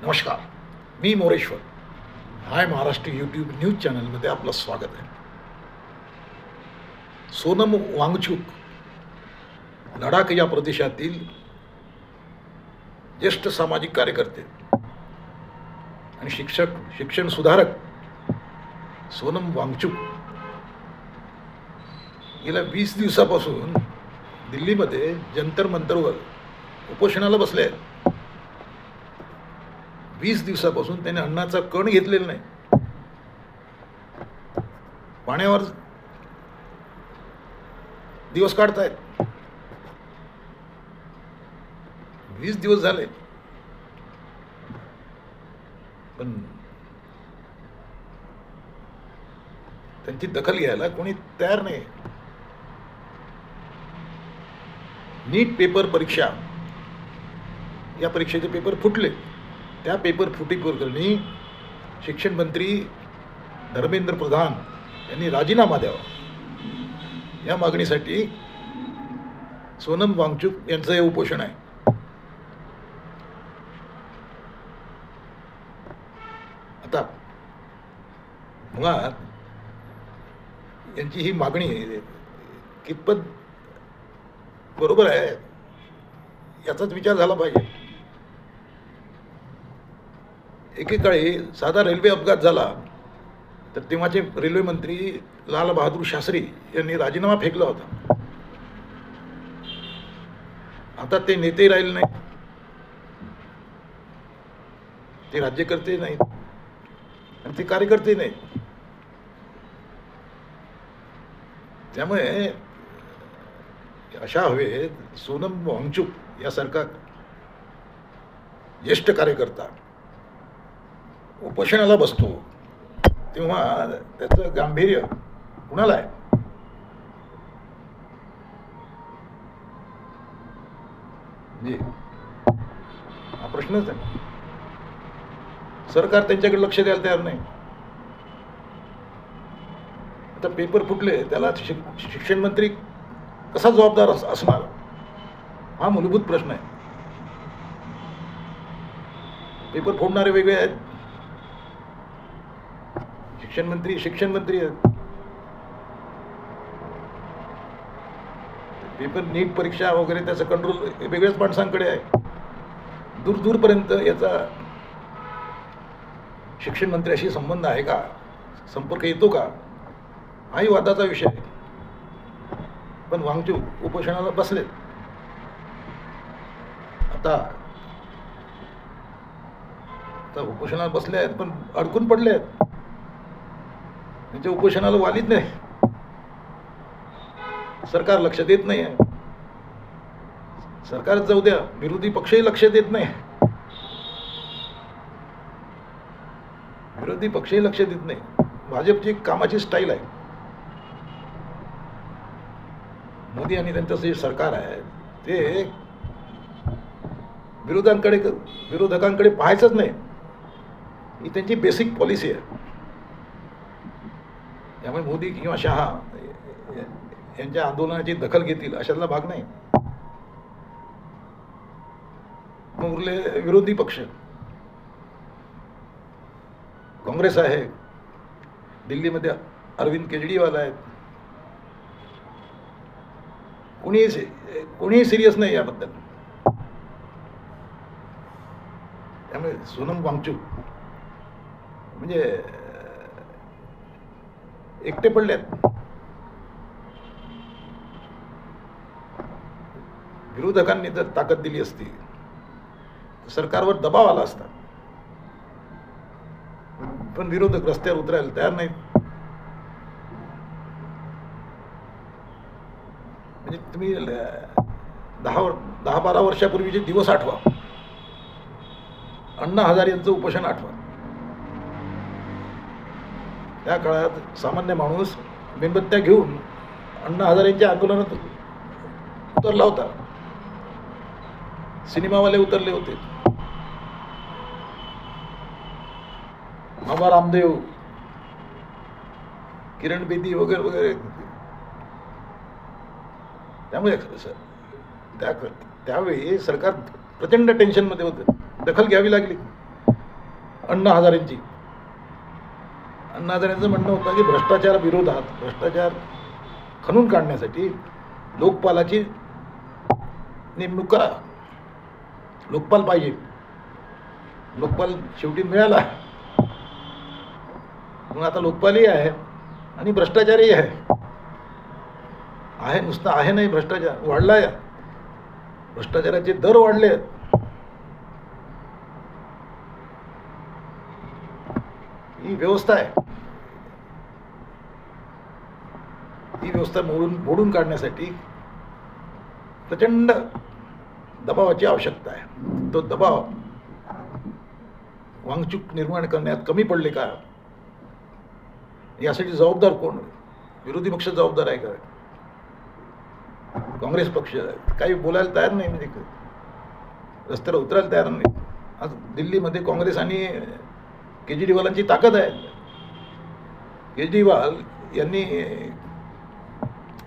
नमस्कार, मी मोरेश्वर. हाय Maharashtra YouTube news चॅनलमध्ये आपलं स्वागत आहे. सोनम वांगचुक लडाख या प्रदेशातील ज्येष्ठ सामाजिक कार्यकर्ते आणि शिक्षण सुधारक सोनम वांगचुक गेल्या 20 दिवसापासून दिल्लीमध्ये जंतर मंतरवर उपोषणाला बसले आहेत. 20 दिवसापासून त्याने अन्नाचा कण घेतलेला नाही. पाण्यावर दिवस काढतायत. 20 दिवस झाले पण त्यांची दखल घ्यायला कोणी तयार नाही. नीट पेपर परीक्षा, या परीक्षेचे पेपर फुटले. त्या पेपर फुटी प्रकरणी शिक्षण मंत्री धर्मेंद्र प्रधान यांनी राजीनामा द्यावा, या मागणीसाठी सोनम वांगचुक यांचं हे उपोषण आहे. आता मुळात यांची ही मागणी कितपत बरोबर आहे याचाच विचार झाला पाहिजे. एकेकाळी साधा रेल्वे अपघात झाला तर तेव्हाचे रेल्वे मंत्री लाल बहादूर शास्त्री यांनी राजीनामा फेकला होता. आता ते नेते राहिले नाही, ते राज्यकर्ते नाहीत आणि ते कार्यकर्ते नाहीत. त्यामुळे अशा हवेत सोनम वांगचुक यासारखा ज्येष्ठ कार्यकर्ता उपोषणाला बसतो तेव्हा त्याचं गांभीर्य कुणाला आहे? म्हणजे हा प्रश्नच आहे. सरकार त्यांच्याकडे लक्ष द्यायला तयार नाही. आता पेपर फुटले, त्याला शिक्षण मंत्री कसा जबाबदार असणार, हा मूलभूत प्रश्न आहे. पेपर फोडणारे वेगळे आहेत, शिक्षण मंत्री आहेत. पेपर नीट परीक्षा वगैरे त्याचं कंट्रोल वेगळ्याच माणसांकडे आहे. दूरपर्यंत याचा शिक्षण मंत्र्याशी संबंध आहे का, संपर्क येतो का, हाही वादाचा विषय आहे. पण वांगचुक उपोषणाला बसलेत. आता उपोषणाला बसले आहेत पण अडकून पडले आहेत. त्यांच्या उपोषणाला वालीच नाही. सरकार लक्ष देत नाही आहे. सरकार जाऊ द्या, विरोधी पक्षही लक्ष देत नाही. विरोधी पक्षही लक्ष देत नाही. भाजपची कामाची स्टाईल आहे. मोदी आणि त्यांचं जे सरकार आहे ते विरोधकांकडे पाहायचंच नाही, ही त्यांची बेसिक पॉलिसी आहे. त्यामुळे मोदी किंवा शहा यांच्या आंदोलनाची दखल घेतील अशातला भाग नाही. मग उरले विरोधी पक्ष. काँग्रेस आहे, दिल्लीमध्ये अरविंद केजरीवाल आहेत. कोणीही सिरियस नाही याबद्दल. त्यामुळे सोनम वांगचुक म्हणजे एकटे पडलेत. विरोधकांनी जर ताकद दिली असती तर सरकारवर दबाव आला असता. पण विरोधक रस्त्यावर उतरायला तयार नाहीत. म्हणजे तुम्ही 10-12 वर्षापूर्वीचे दिवस आठवा, अण्णा हजारे यांचं उपोषण आठवा. त्या काळात सामान्य माणूस मेणबत्त्या घेऊन अण्णा हजारेंच्या आंदोलनात उतरला होता. सिनेमावाले उतरले होते. बाबा रामदेव, किरण बेदी वगैरे वगैरे. त्यामुळे त्यावेळी सरकार प्रचंड टेन्शनमध्ये होतं. दखल घ्यावी लागली. अण्णा हजारेंची. अण्णा हजारेंचं म्हणणं होतं की भ्रष्टाचाराविरोधात, भ्रष्टाचार खणून काढण्यासाठी लोकपालाची नेमणूक करा. लोकपाल पाहिजे. लोकपाल शेवटी मिळाला. मग आता लोकपालही आहे आणि भ्रष्टाचारही आहे. नुसतं आहे नाही, भ्रष्टाचार वाढला आहे. भ्रष्टाचाराचे दर वाढले आहेत. ही व्यवस्था आहे. ही व्यवस्था मोडून काढण्यासाठी प्रचंड दबावाची आवश्यकता आहे. तो दबाव वांगचूक निर्माण करण्यात कमी पडले का, यासाठी जबाबदार कोण? विरोधी पक्ष जबाबदार आहे का? काँग्रेस पक्ष काही बोलायला तयार नाही, म्हणजे रस्त्यावर उतरायला तयार नाही. आज दिल्लीमध्ये काँग्रेस आणि केजरीवालांची ताकद आहे. केजरीवाल यांनी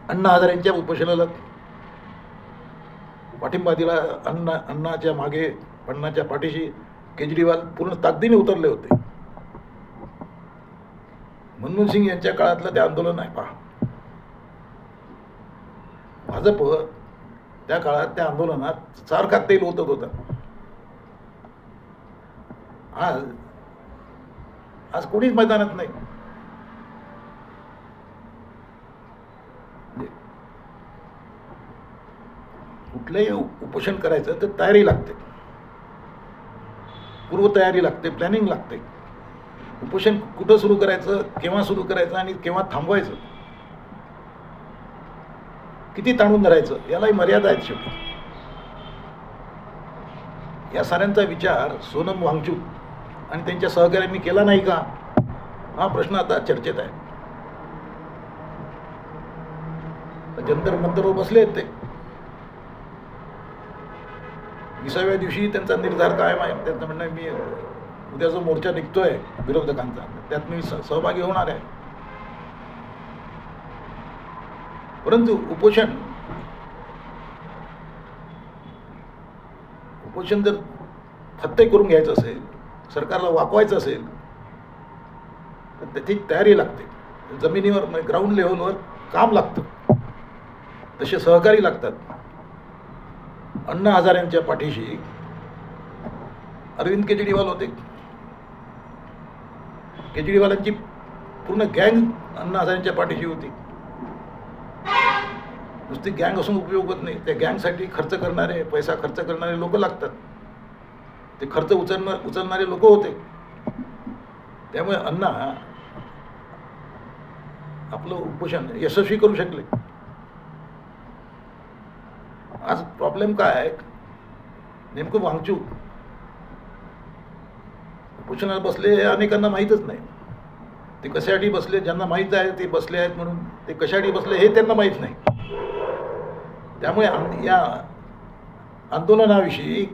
अण्णा हजारेंच्या उपोषणाला पाठिंबा दिला. अण्णाच्या मागे, अण्णाच्या पाठीशी केजरीवाल पूर्ण ताकदीने उतरले होते. मनमोहन सिंग यांच्या काळातलं ते आंदोलन आहे पहा. भाजप त्या काळात त्या आंदोलनात सारखा तेल ओतत होता. आज कोणीच मैदानात नाही. कुठलंही उपोषण करायचं तर तयारी लागते, पूर्वतयारी लागते, प्लॅनिंग लागते. उपोषण कुठं सुरू करायचं, केव्हा सुरू करायचं आणि केव्हा थांबवायचं, किती ताणून धरायचं, यालाही मर्यादा आहेत शेवटी. या साऱ्यांचा विचार सोनम वांगचूक आणि त्यांच्या सहकाऱ्यांनी केला नाही का, हा प्रश्न आता चर्चेत आहे. जंतर मंतरवर बसले आहेत ते. 20व्या दिवशी त्यांचा निर्धार कायम आहे. त्यांचं म्हणणं मी उद्या जो मोर्चा निघतोय विरोधकांचा, त्यात मी सहभागी होणार आहे. परंतु उपोषण जर फत्ते करून घ्यायचं असेल, सरकारला वाकवायचं असेल, तर त्याची तयारी लागते. जमिनीवर, म्हणजे ग्राउंड लेव्हलवर काम लागतं. तसे सहकारी लागतात. अण्णा हजारेंच्या पाठीशी अरविंद केजरीवाल होते. केजरीवालांची पूर्ण गँग अण्णा हजारेंच्या पाठीशी होती. नुसती गँग असून उपयोग होत नाही. त्या गँगसाठी खर्च करणारे, पैसा खर्च करणारे लोक लागतात. ते खर्च उचलणारे लोक होते. त्यामुळे अण्णा आपलं उपोषण यशस्वी करू शकले. आज प्रॉब्लेम काय आहे, नेमकं वांगचूक उपोषणाला बसले हे अनेकांना माहीतच नाही. ते कशासाठी बसले, ज्यांना माहीत आहे ते बसले आहेत म्हणून, ते कशासाठी बसले हे त्यांना माहीत नाही. त्यामुळे या आंदोलनाविषयी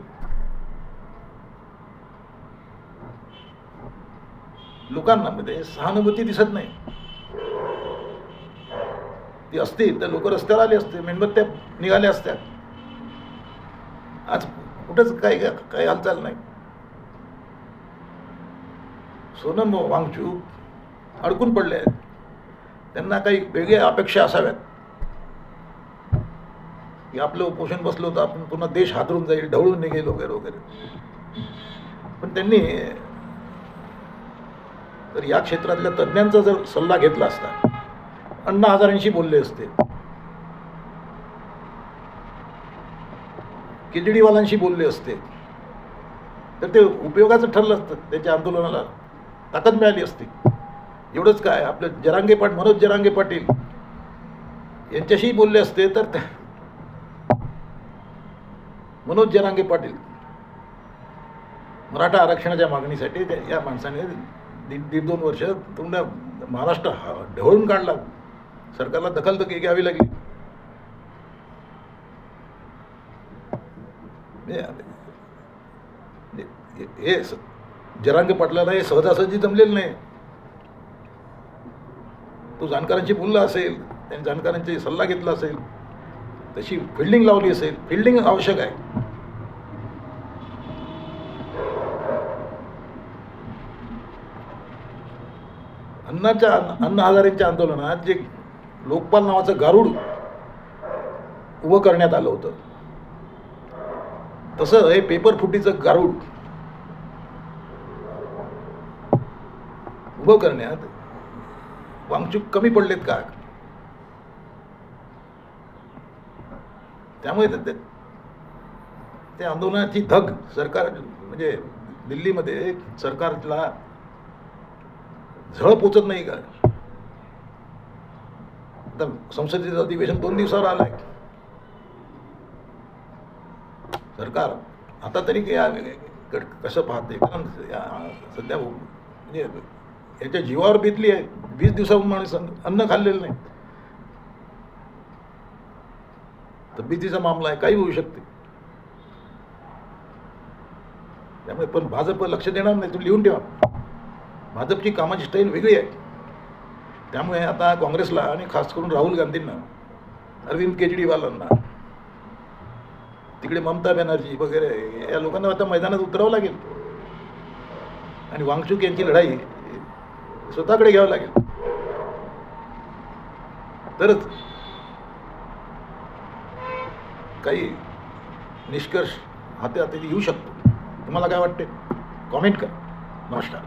लोकांना मध्ये सहानुभूती दिसत नाही. ती असती तर लोक रस्त्यावर आले असते, मेणबत्त्या निघाल्या असत्या. आज कुठंच काही हालचाल नाही. सोनम वांगचूक अडकून पडले आहेत. त्यांना काही वेगळ्या अपेक्षा असाव्यात की आपलं उपोषण बसलं होतं, आपण पुन्हा देश हादरून जाईल, ढवळून निघेल वगैरे वगैरे. पण त्यांनी तर या क्षेत्रातल्या तज्ज्ञांचा जर सल्ला घेतला असता, अण्णा हजारेंशी बोलले असते, केजरीवालांशी बोलले असते, तर ते उपयोगाचं ठरलं असतं. त्यांच्या आंदोलनाला ताकद मिळाली असती. एवढंच काय, आपले मनोज जरांगे पाटील यांच्याशी बोलले असते, तर मनोज जरांगे पाटील मराठा आरक्षणाच्या मागणीसाठी या माणसाने 1.5-2 वर्ष पूर्ण महाराष्ट्र ढवळून काढला. सरकारला दखल तर घ्यावी लागली. हे जरांगे पाटलाला हे सहजासहजी जमलेलं नाही. तो जाणकारांशी बोलला असेल, त्यांनी जाणकारांचे सल्ला घेतला असेल, तशी फिल्डिंग लावली असेल. फिल्डिंग आवश्यक आहे. अन्न हजारेंच्या आंदोलनात जे लोकपाल नावाचं गारुड उभं करण्यात आलं होतं, तसं हे पेपर फुटीचं गारुड उभं करण्यात वांगचूक कमी पडलेत का? त्यामुळे त्या आंदोलनाची धग सरकार म्हणजे दिल्लीमध्ये सरकारला झळ पोचत नाही का? आता संसदेचं अधिवेशन 2 दिवसावर आलंय. सरकार आता तरी कसं पाहते? कारण सध्या म्हणजे याच्या जीवावर बेतली आहे. 20 दिवसाहून माणूस अन्न खाल्लेलं नाही. तब्येतीचा मामला आहे, काही होऊ शकते. त्यामुळे पण भाजप लक्ष देणार नाही. तुम्ही लिहून ठेवा, भाजपची कामाची स्टाईल वेगळी आहे. त्यामुळे आता काँग्रेसला आणि खास करून राहुल गांधींना, अरविंद केजरीवालांना, तिकडे ममता बॅनर्जी वगैरे या लोकांना आता मैदानात उतरावं लागेल आणि वांगचूक यांची लढाई स्वतःकडे घ्यावं लागेल, तरच काही निष्कर्ष हाती येऊ शकतो. तुम्हाला काय वाटते? कॉमेंट करा. नमस्कार.